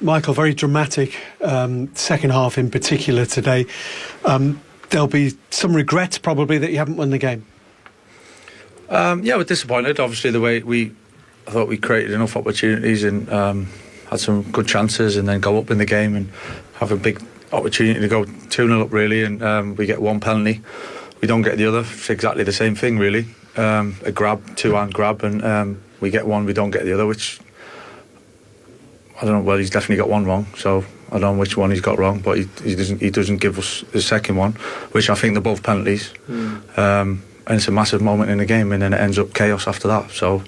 Michael, very dramatic second half in particular today. There'll be some regrets probably that you haven't won the game. Yeah, we're disappointed. Obviously, the way I thought we created enough opportunities and had some good chances, and then go up in the game and have a big opportunity to go 2-0 up really, and we get one penalty. We don't get the other. It's exactly the same thing really. A grab, two-hand grab, and we get one, we don't get the other, which I don't know. Well, he's definitely got one wrong, so I don't know which one he's got wrong, but he doesn't give us the second one, which I think they're both penalties. And it's a massive moment in the game, and then it ends up chaos after that. So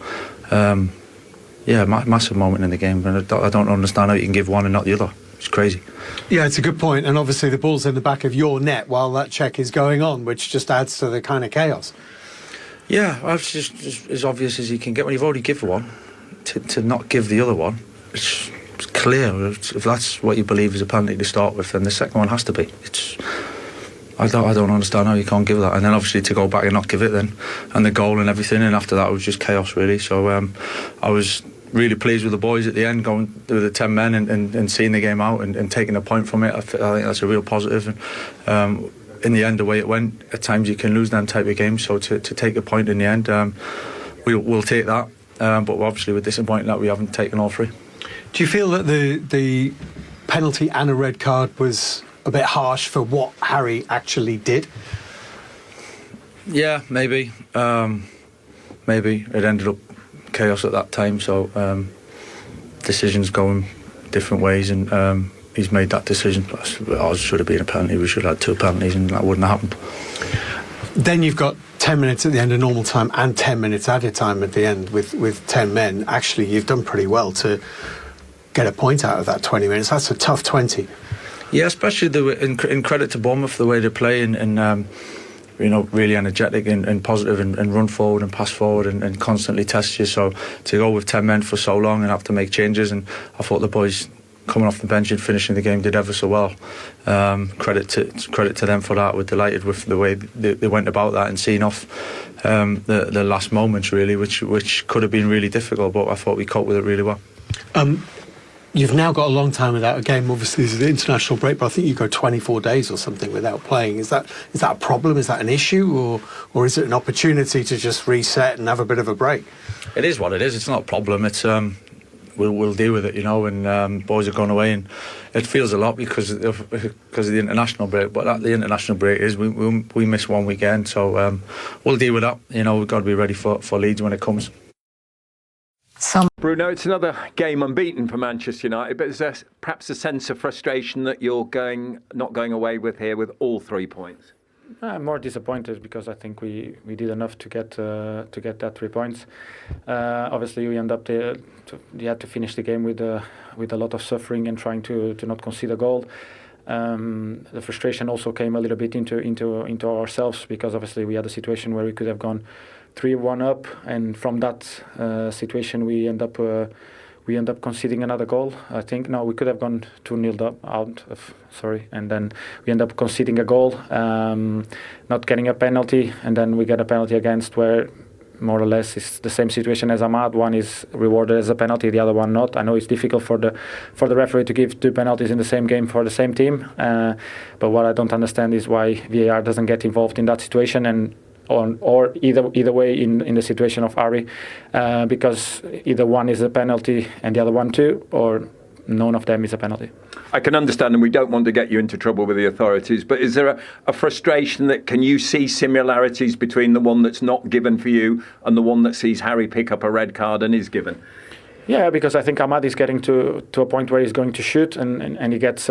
yeah, massive moment in the game, and I don't understand how you can give one and not the other. It's crazy. Yeah, it's a good point, and obviously the ball's in the back of your net while that check is going on, which just adds to the kind of chaos. Yeah, it's just as obvious as you can get. When you've already given one, to not give the other one, it's clear. If that's what you believe is a penalty to start with, then the second one has to be. I don't understand how you can't give that, and then obviously to go back and not give it then, and the goal and everything, and after that it was just chaos really. So I was really pleased with the boys at the end, going with the 10 men and seeing the game out and taking a point from it. I think that's a real positive. And in the end, the way it went, at times you can lose them type of games. So to take a point in the end, we'll take that. But obviously we're disappointed that we haven't taken all three. Do you feel that the penalty and a red card was a bit harsh for what Harry actually did? Yeah, maybe. Maybe it ended up chaos at that time, so decisions going different ways, and he's made that decision. Ours should have been a penalty. We should have had 2 penalties, and that wouldn't have happened. Then you've got 10 minutes at the end of normal time and 10 minutes added time at the end with 10 men. Actually, you've done pretty well to get a point out of that 20 minutes. That's a tough 20. Yeah, especially in credit to Bournemouth, the way they play, and really energetic and positive, and run forward and pass forward and constantly test you. So to go with 10 men for so long and have to make changes, and I thought the boys coming off the bench and finishing the game did ever so well. Credit to them for that. We're delighted with the way they went about that and seeing off the last moments really, which could have been really difficult, but I thought we coped with it really well. You've now got a long time without a game. Obviously, there's the international break, but I think you go 24 days or something without playing. Is that a problem? Is that an issue, or is it an opportunity to just reset and have a bit of a break? It is what it is. It's not a problem. It's we'll deal with it, and boys are going away, and it feels a lot because of the international break. But the international break is we miss one weekend, so we'll deal with that. We've got to be ready for Leeds when it comes. Bruno, it's another game unbeaten for Manchester United, but is there perhaps a sense of frustration that you're not going away with here with all 3 points? I'm more disappointed because I think we did enough to get that 3 points. Obviously, we end up you had to finish the game with a lot of suffering and trying to not concede a goal. The frustration also came a little bit into ourselves, because obviously we had a situation where we could have gone 3-1 up, and from that situation we end up conceding another goal. I think we could have gone 2-0 and then we end up conceding a goal, not getting a penalty, and then we get a penalty against, where more or less it's the same situation as Ahmad. One is rewarded as a penalty, the other one not. I know it's difficult for the referee to give 2 penalties in the same game for the same team, but what I don't understand is why VAR doesn't get involved in that situation, and or either way in the situation of Ari, because either one is a penalty and the other one too, or none of them is a penalty. I can understand, and we don't want to get you into trouble with the authorities, but is there a frustration that can you see similarities between the one that's not given for you and the one that sees Harry pick up a red card and is given? Yeah, because I think Ahmad is getting to a point where he's going to shoot, and he gets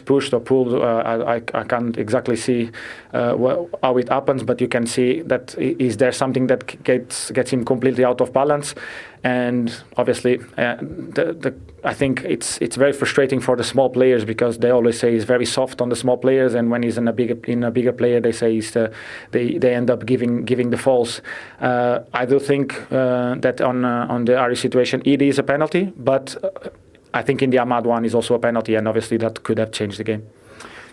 pushed or pulled. I can't exactly see how it happens, but you can see that is there something that gets him completely out of balance, and obviously I think it's very frustrating for the small players, because they always say he's very soft on the small players, and when he's in a bigger player, they say they end up giving the falls. I do think that on the Ari situation it is a penalty, but I think in the Ahmad one is also a penalty, and obviously that could have changed the game.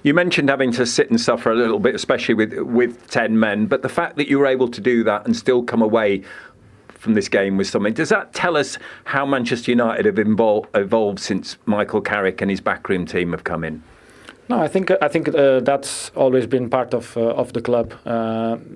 You mentioned having to sit and suffer a little bit, especially with 10 men, but the fact that you were able to do that and still come away from this game was something. Does that tell us how Manchester United have evolved since Michael Carrick and his backroom team have come in? No, I think that's always been part of the club.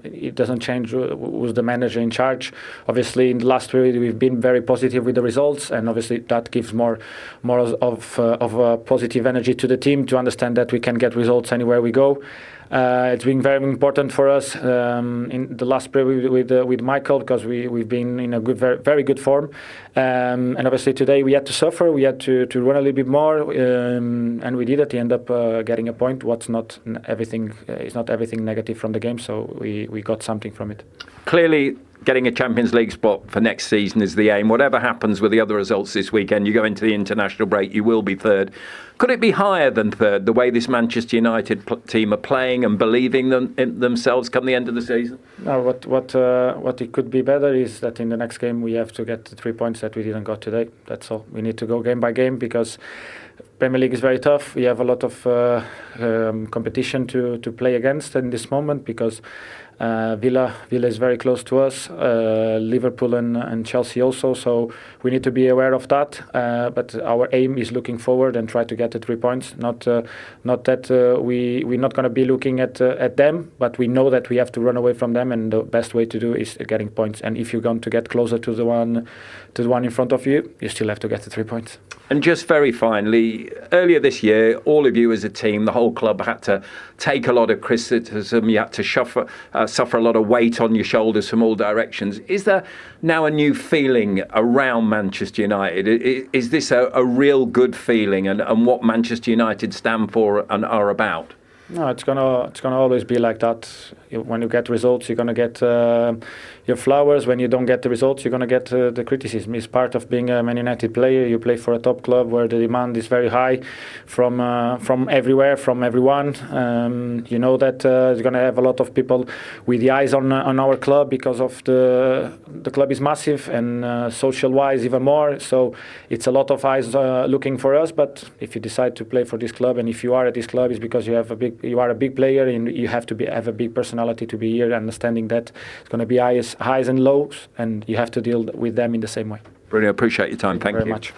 It doesn't change who's the manager in charge. Obviously, in the last period, we've been very positive with the results, and obviously that gives more of positive energy to the team to understand that we can get results anywhere we go. It's been very important for us in the last period with Michael, because we've been in a very good form, and obviously today we had to suffer, we had to run a little bit more, and we did at the end up getting a point. It's not everything negative from the game, so we got something from it. Clearly, getting a Champions League spot for next season is the aim. Whatever happens with the other results this weekend, you go into the international break, you will be third. Could it be higher than third, the way this Manchester United team are playing and believing in themselves come the end of the season? No, what it could be better is that in the next game we have to get the 3 points that we didn't got today. That's all. We need to go game by game, because Premier League is very tough. We have a lot of competition to play against in this moment, because Villa is very close to us, Liverpool and Chelsea also, so we need to be aware of that, but our aim is looking forward and try to get the 3 points, not that we're not going to be looking at them, but we know that we have to run away from them, and the best way to do is getting points, and if you're going to get closer to the one in front of you, you still have to get the 3 points. And just very finally, earlier this year, all of you as a team, the whole club had to take a lot of criticism. You had to suffer a lot of weight on your shoulders from all directions. Is there now a new feeling around Manchester United? Is this a real good feeling, and what Manchester United stand for and are about? No, it's gonna always be like that. When you get results, you're gonna get your flowers. When you don't get the results, you're gonna get the criticism. It's part of being a Man United player. You play for a top club where the demand is very high from everywhere, from everyone. You know that you're gonna have a lot of people with the eyes on our club, because of the club is massive, and social-wise even more. So it's a lot of eyes looking for us. But if you decide to play for this club, and if you are at this club, it's because you are a big player, and you have to have a big personality to be here, understanding that it's going to be highs and lows, and you have to deal with them in the same way. Bruno, appreciate your time. Thank you very much.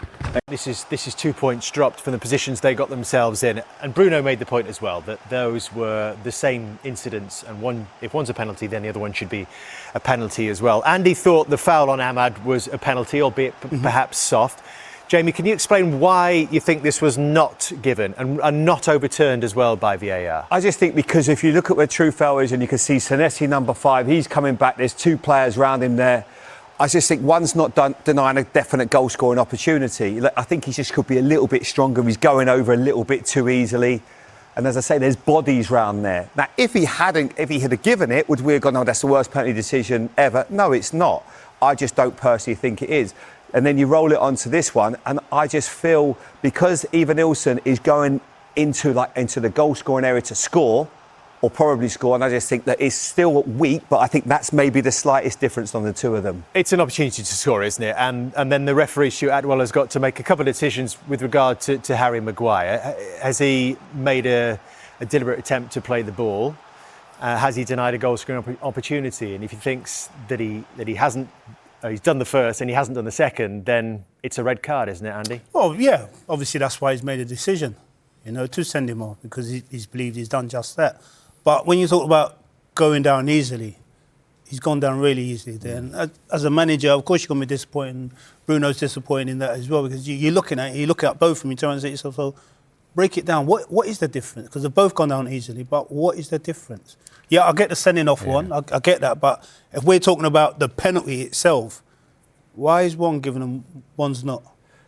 This is 2 points dropped from the positions they got themselves in, and Bruno made the point as well that those were the same incidents, and if one's a penalty, then the other one should be a penalty as well. Andy thought the foul on Ahmad was a penalty, albeit perhaps soft. Jamie, can you explain why you think this was not given and not overturned as well by VAR? I just think because if you look at where true foul is, and you can see Senesi number 5, he's coming back, there's 2 players round him there. I just think one's not denying a definite goal scoring opportunity. I think he just could be a little bit stronger. He's going over a little bit too easily. And as I say, there's bodies round there. Now, if he had given it, would we have gone, oh, that's the worst penalty decision ever? No, it's not. I just don't personally think it is. And then you roll it onto this one, and I just feel because Ivan Nilsson is going into the goal scoring area to score, or probably score, and I just think that it's still weak, but I think that's maybe the slightest difference on the two of them. It's an opportunity to score, isn't it? And then the referee, Stuart Atwell, has got to make a couple of decisions with regard to Harry Maguire. Has he made a deliberate attempt to play the ball? Has he denied a goal scoring opportunity? And if he thinks that he hasn't, he's done the first and he hasn't done the second, then it's a red card, isn't it, Andy? Well, yeah. Obviously, that's why he's made a decision, to send him off, because he's believed he's done just that. But when you talk about going down easily, he's gone down really easily there. And as a manager, of course, you're going to be disappointed. Bruno's disappointed in that as well, because you look at both of them, you turn and say to yourself, so break it down. What is the difference? Because they've both gone down easily, but what is the difference? Yeah, I get the sending off one, I get that, but if we're talking about the penalty itself, why is one given and one's not?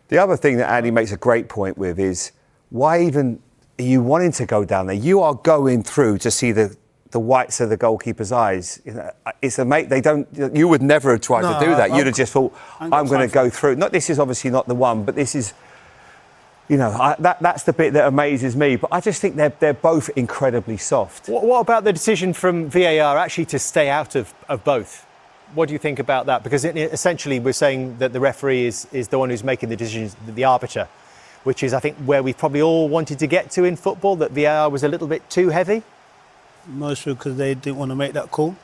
The other thing that Andy makes a great point with is, why even are you wanting to go down there? You are going through to see the whites of the goalkeeper's eyes. It's a mate. You would never have tried to do that. You'd have just thought, I'm going to go through. This is obviously not the one, but this is, that's the bit that amazes me. But I just think they're both incredibly soft. What about the decision from VAR actually to stay out of both? What do you think about that? Because essentially we're saying that the referee is the one who's making the decisions, the arbiter, which is, I think, where we probably all wanted to get to in football, that VAR was a little bit too heavy. Mostly because they didn't want to make that call.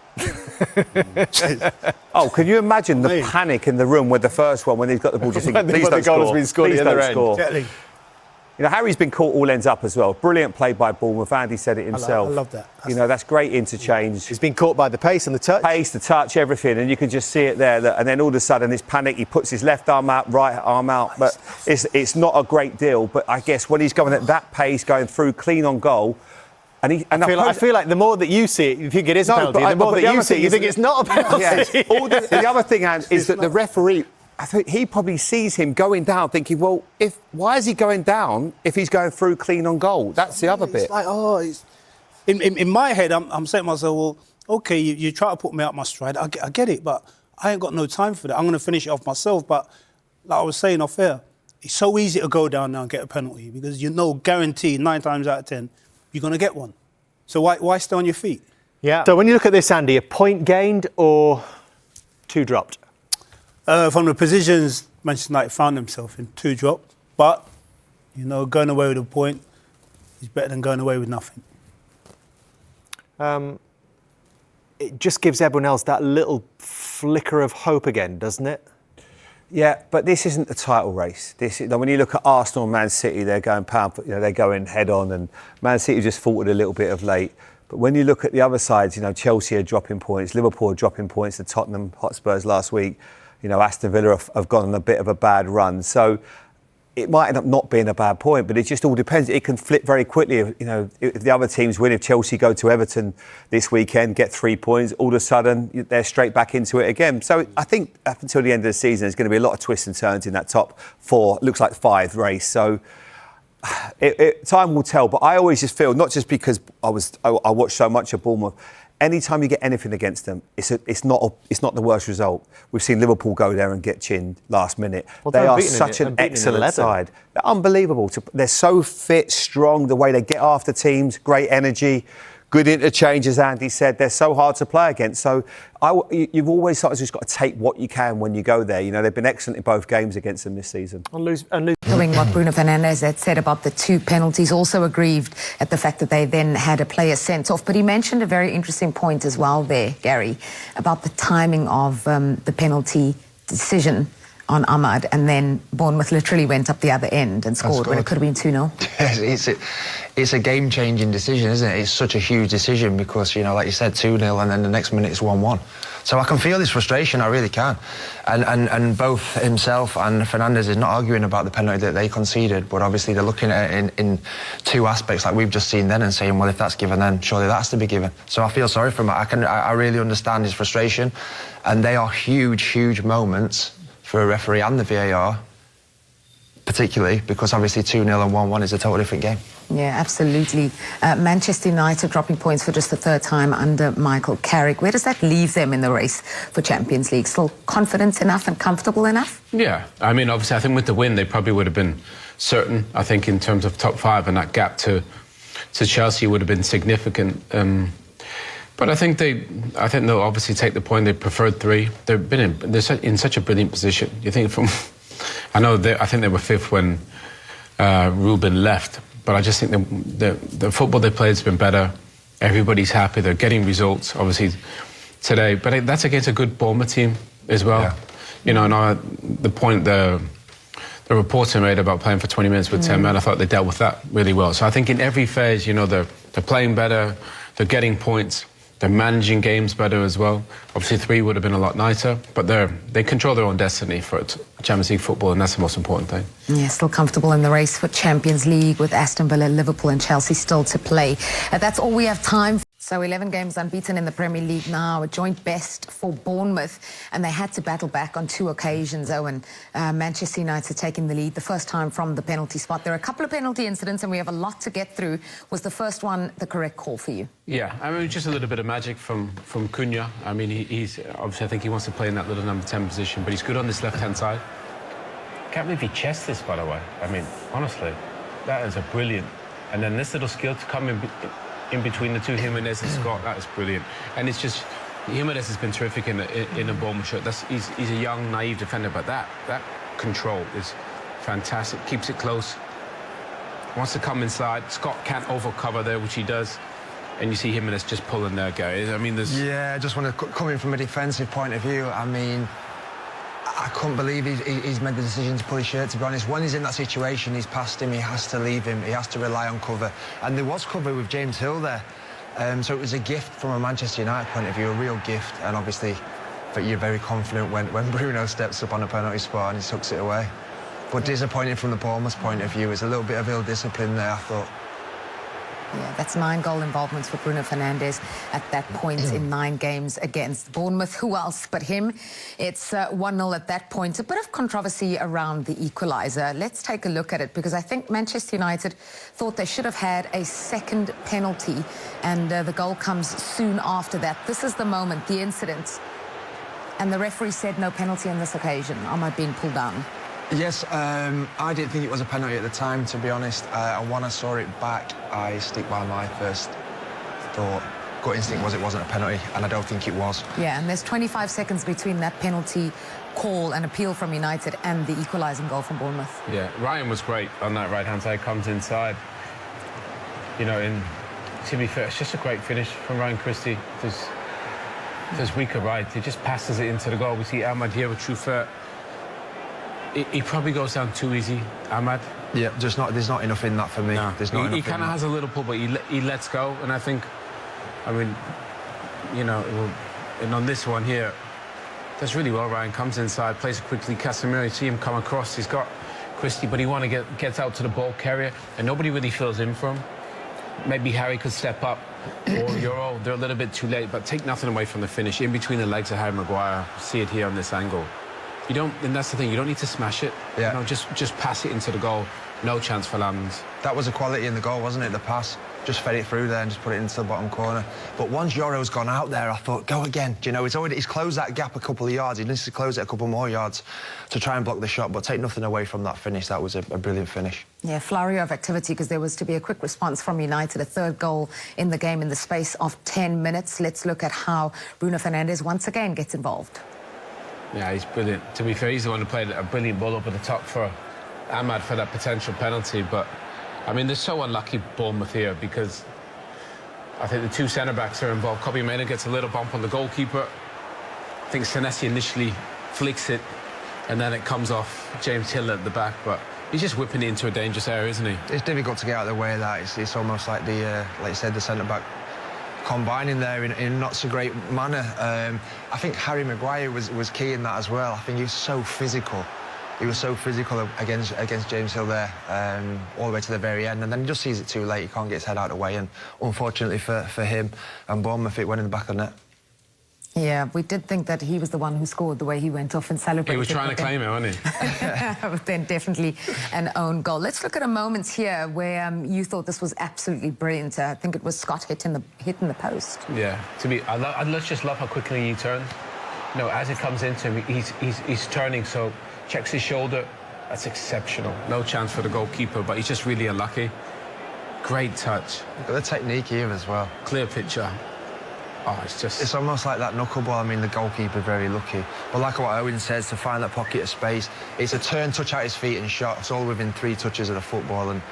Oh, can you imagine the Mate. panic in the room with the first one when he's got the ball just thinking, When please the don't goal has score, been scored please at the don't other end. score. Exactly. You know, Harry's been caught all ends up as well. Brilliant play by Bournemouth. Andy said it himself. I love that. You know, that's great interchange. He's been caught by the pace and the touch. Pace, the touch, everything, and you can just see it there. And then all of a sudden, this panic. He puts his left arm out, right arm out, but it's not a great deal. But I guess when he's going at that pace, going through clean on goal, and I feel like the more that you see it, you think it is a penalty. The more that you see it, you think it's not a penalty. Yes. The other thing, Ange, is that the referee, I think he probably sees him going down, thinking, well, why is he going down if he's going through clean on goal? That's the other bit. It's like, in my head, I'm saying to myself, well, okay, you try to put me out my stride. I get it, but I ain't got no time for that. I'm going to finish it off myself. But like I was saying off air, it's so easy to go down now and get a penalty because you know, guaranteed 9 times out of 10, you're going to get one. So why stay on your feet? Yeah. So when you look at this, Andy, a point gained or 2 dropped? From the positions Manchester United found themselves in, 2 dropped. But, you know, going away with a point is better than going away with nothing. It just gives everyone else that little flicker of hope again, doesn't it? Yeah, but this isn't the title race. When you look at Arsenal and Man City, they're going they're going head on, and Man City just faltered a little bit of late. But when you look at the other sides, you know, Chelsea are dropping points, Liverpool are dropping points to Tottenham Hotspurs last week. You know, Aston Villa have gone on a bit of a bad run. So it might end up not being a bad point, but it just all depends. It can flip very quickly. You know, if the other teams win, if Chelsea go to Everton this weekend, get 3 points, all of a sudden they're straight back into it again. So I think up until the end of the season, there's going to be a lot of twists and turns in that top 4, looks like 5 race. So time will tell. But I always just feel, not just because I watched so much of Bournemouth, anytime you get anything against them, it's not the worst result. We've seen Liverpool go there and get chinned last minute. Well, they are such an excellent side. They're unbelievable. They're so fit, strong, the way they get after teams, great energy, good interchange, as Andy said. They're so hard to play against. So you've always sort of just got to take what you can when you go there. You know, they've been excellent in both games against them this season. Knowing what Bruno Fernandes had said about the 2 penalties, also aggrieved at the fact that they then had a player sent off. But he mentioned a very interesting point as well there, Gary, about the timing of the penalty decision on Ahmad, and then Bournemouth literally went up the other end and scored when it could have been 2-0. It's a game-changing decision, isn't it? It's such a huge decision because, you know, like you said, 2-0 and then the next minute it's 1-1. So I can feel his frustration, I really can. And both himself and Fernandes is not arguing about the penalty that they conceded, but obviously they're looking at it in 2 aspects like we've just seen then and saying, well, if that's given, then surely that's to be given. So I feel sorry for him. I really understand his frustration, and they are huge, huge moments for a referee and the VAR, particularly because obviously 2-0 and 1-1 is a totally different game. Yeah, absolutely. Manchester United dropping points for just the 3rd time under Michael Carrick. Where does that leave them in the race for Champions League? Still confident enough and comfortable enough? Yeah, I mean, obviously, I think with the win, they probably would have been certain. I think in terms of top 5, and that gap to Chelsea would have been significant. But I think they'll obviously take the point. They preferred 3. They're in such a brilliant position. You think I think they were 5th when Ruben left. But I just think the football they played has been better. Everybody's happy. They're getting results, obviously, today. But that's against a good Bournemouth team as well. Yeah. You know, and the point the reporter made about playing for 20 minutes with 10 men, I thought they dealt with that really well. So I think in every phase, you know, they're playing better, they're getting points, they're managing games better as well. Obviously, 3 would have been a lot nicer, but they control their own destiny for Champions League football, and that's the most important thing. Yeah, still comfortable in the race for Champions League with Aston Villa, Liverpool and Chelsea still to play. That's all we have time for. So 11 games unbeaten in the Premier League now, a joint best for Bournemouth, and they had to battle back on 2 occasions, Owen. Manchester United taking the lead, the first time from the penalty spot. There are a couple of penalty incidents and we have a lot to get through. Was the first one the correct call for you? Yeah, I mean, just a little bit of magic from Cunha. I mean, he's obviously, I think he wants to play in that little number 10 position, but he's good on this left-hand side. Can't believe he chested this, by the way. I mean, honestly, that is a brilliant. And then this little skill to come in between the 2, Jimenez and Scott, that is brilliant. And it's just, Jimenez has been terrific in a Bournemouth shirt. He's a young, naive defender, but that control is fantastic. Keeps it close. Wants to come inside. Scott can't overcover there, which he does. and you see Jimenez just pulling there, Gary. I mean, there's... Yeah, I just want to come in from a defensive point of view. I mean, I couldn't believe he's made the decision to pull his shirt, to be honest. When he's in that situation, he's past him, he has to leave him, he has to rely on cover. And there was cover with James Hill there. So it was a gift from a Manchester United point of view, a real gift. And obviously, but you're very confident when Bruno steps up on a penalty spot and he tucks it away. But disappointing from the Bournemouth point of view. It's a little bit of ill-discipline there, I thought. Yeah, that's 9 goal involvements for Bruno Fernandes at that point in 9 games against Bournemouth. Who else but him? It's 1-0 at that point. A bit of controversy around the equaliser. Let's take a look at it, because I think Manchester United thought they should have had a second penalty, and the goal comes soon after that. This is the moment, the incident. And the referee said no penalty on this occasion. Am I being pulled down? Yes, I didn't think it was a penalty at the time, to be honest. And when I saw it back, I stick by my first thought. Gut instinct was it wasn't a penalty, and I don't think it was. Yeah, and there's 25 seconds between that penalty call and appeal from United and the equalising goal from Bournemouth. Yeah, Ryan was great on that right-hand side, comes inside. You know, and to be fair, it's just a great finish from Ryan Christie. There's weaker right. He just passes it into the goal. We see Ahmad here with true fair. He probably goes down too easy, Ahmad. Yeah, there's not enough in that for me. No. There's not enough. He kind of has a little pull, but he lets go, and I think, I mean, you know, and on this one here, does really well. Ryan comes inside, plays it quickly. Casemiro, you see him come across. He's got Christie, but he gets out to the ball carrier, and nobody really fills in for him. Maybe Harry could step up, or they're a little bit too late, but take nothing away from the finish. In between the legs of Harry Maguire, see it here on this angle. You don't, and that's the thing, you don't need to smash it. Yeah. You know, just pass it into the goal. No chance for Lambs. That was a quality in the goal, wasn't it? The pass. Just fed it through there and just put it into the bottom corner. But once Yoro's gone out there, I thought, go again. Do you know, he's closed that gap a couple of yards. He needs to close it a couple more yards to try and block the shot, but take nothing away from that finish. That was a brilliant finish. Yeah, flurry of activity, because there was to be a quick response from United, a third goal in the game in the space of 10 minutes. Let's look at how Bruno Fernandes once again gets involved. Yeah, he's brilliant. To be fair, he's the one who played a brilliant ball up at the top for Ahmad for that potential penalty. But, I mean, they're so unlucky, Bournemouth, here, because I think the 2 centre-backs are involved. Kobbie Mainoo gets a little bump on the goalkeeper. I think Senesi initially flicks it, and then it comes off James Hill at the back. But he's just whipping it into a dangerous area, isn't he? It's difficult to get out of the way of that. It's almost like like you said, the centre-back combining there in a not so great manner. I think Harry Maguire was key in that as well. I think he was so physical. He was so physical against James Hill there, all the way to the very end, and then he just sees it too late. He can't get his head out of the way, and unfortunately for him and Bournemouth, it went in the back of the net. Yeah, we did think that he was the one who scored, the way he went off and celebrated. He was trying to claim it, wasn't he? But then definitely an own goal. Let's look at a moment here where you thought this was absolutely brilliant. I think it was Scott hitting the post. Yeah, I just love how quickly he turns. You know, as it comes into him, he's turning, so checks his shoulder. That's exceptional. No chance for the goalkeeper, but he's just really unlucky. Great touch. Got the technique here as well. Clear picture. Oh, it's almost like that knuckleball. I mean, the goalkeeper very lucky. But like what Owen says, to find that pocket of space, it's a turn, touch out his feet and shot. It's all within 3 touches of the football, and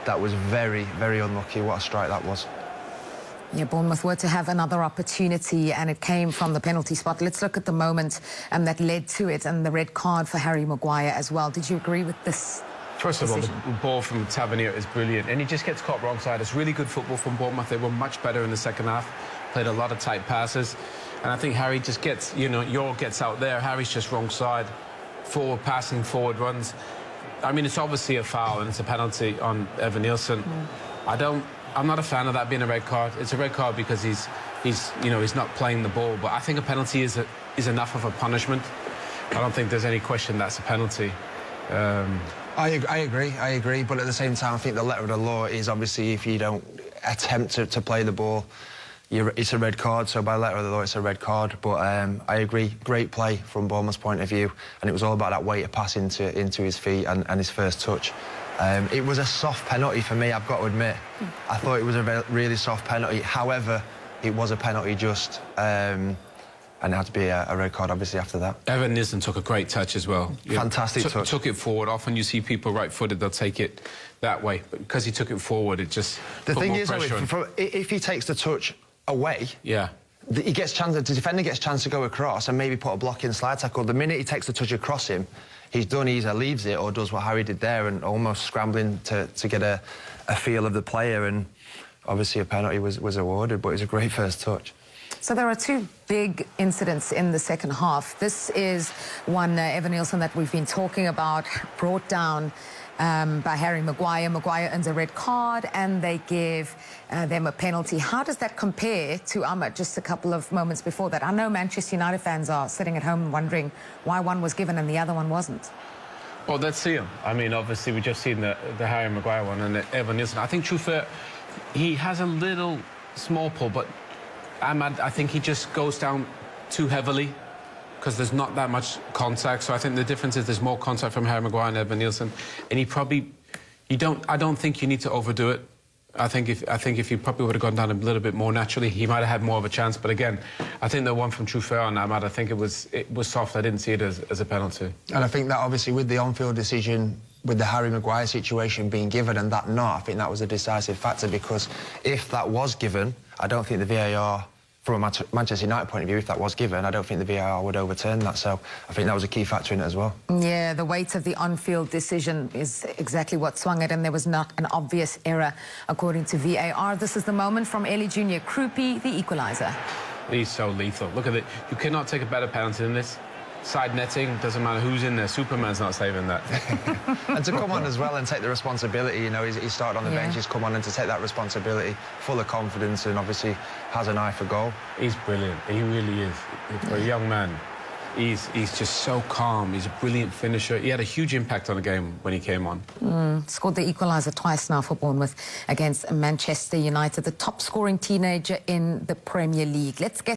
that was very, very unlucky. What a strike that was. Yeah, Bournemouth were to have another opportunity, and it came from the penalty spot. Let's look at the moment that led to it, and the red card for Harry Maguire as well. Did you agree with this? First of all, the ball from Tavernier is brilliant, and he just gets caught wrong side. It's really good football from Bournemouth. They were much better in the second half, played a lot of tight passes, and I think Harry just gets, Yor gets out there. Harry's just wrong side, forward passing, forward runs. I mean, it's obviously a foul, and it's a penalty on Evan Nielsen. I'm not a fan of that being a red card. It's a red card because he's not playing the ball, but I think a penalty is enough of a punishment. I don't think there's any question that's a penalty. I agree, but at the same time, I think the letter of the law is obviously if you don't attempt to play the ball, it's a red card. So by letter of the law, it's a red card. But I agree, great play from Bournemouth's point of view, and it was all about that weighted pass into his feet and his first touch. It was a soft penalty for me, I've got to admit. I thought it was a really soft penalty. However, it was a penalty just. and it had to be a red card, obviously, after that. Evan Nielsen took a great touch as well. Fantastic touch. Took it forward. Often you see people right-footed, they'll take it that way. But because he took it forward, it just The put thing more is, pressure on. if he takes the touch away, Yeah. the defender gets a chance to go across and maybe put a blocking slide tackle. The minute he takes the touch across him, he's done. He either leaves it or does what Harry did there and almost scrambling to get a feel of the player. And obviously a penalty was awarded, but it was a great first touch. So there are two big incidents in the second half. This is one, Evan Nielsen, that we've been talking about, brought down by Harry Maguire. Maguire earns a red card and they give them a penalty. How does that compare to Ahmed just a couple of moments before that? I know Manchester United fans are sitting at home wondering why one was given and the other one wasn't. Well, let's see him. I mean, obviously, we've just seen the Harry Maguire one and the Evan Nielsen. I think, truthfully, he has a little small pull, but Ahmad, I think he just goes down too heavily because there's not that much contact. So I think the difference is there's more contact from Harry Maguire and Evan Nielsen. And I don't think you need to overdo it. I think if he probably would have gone down a little bit more naturally, he might have had more of a chance. But again, I think the one from Truffert on Ahmad, I think it was soft. I didn't see it as a penalty. And I think that obviously with the on-field decision, with the Harry Maguire situation being given and that not, I think that was a decisive factor, because if that was given, I don't think the VAR, from a Manchester United point of view, if that was given, I don't think the VAR would overturn that. So I think that was a key factor in it as well. Yeah, the weight of the on-field decision is exactly what swung it, and there was not an obvious error, according to VAR. This is the moment from Ellie Jr. Krupi, the equaliser. He's so lethal. Look at it. You cannot take a better penalty than this. Side netting, doesn't matter who's in there. Superman's not saving that. And to come on as well and take the responsibility, you know, he started on the bench, he's come on and to take that responsibility, full of confidence, and obviously has an eye for goal. He's brilliant. He really is. For a young man, he's just so calm. He's a brilliant finisher. He had a huge impact on the game when he came on. Scored the equaliser twice now for Bournemouth against Manchester United, the top-scoring teenager in the Premier League. Let's get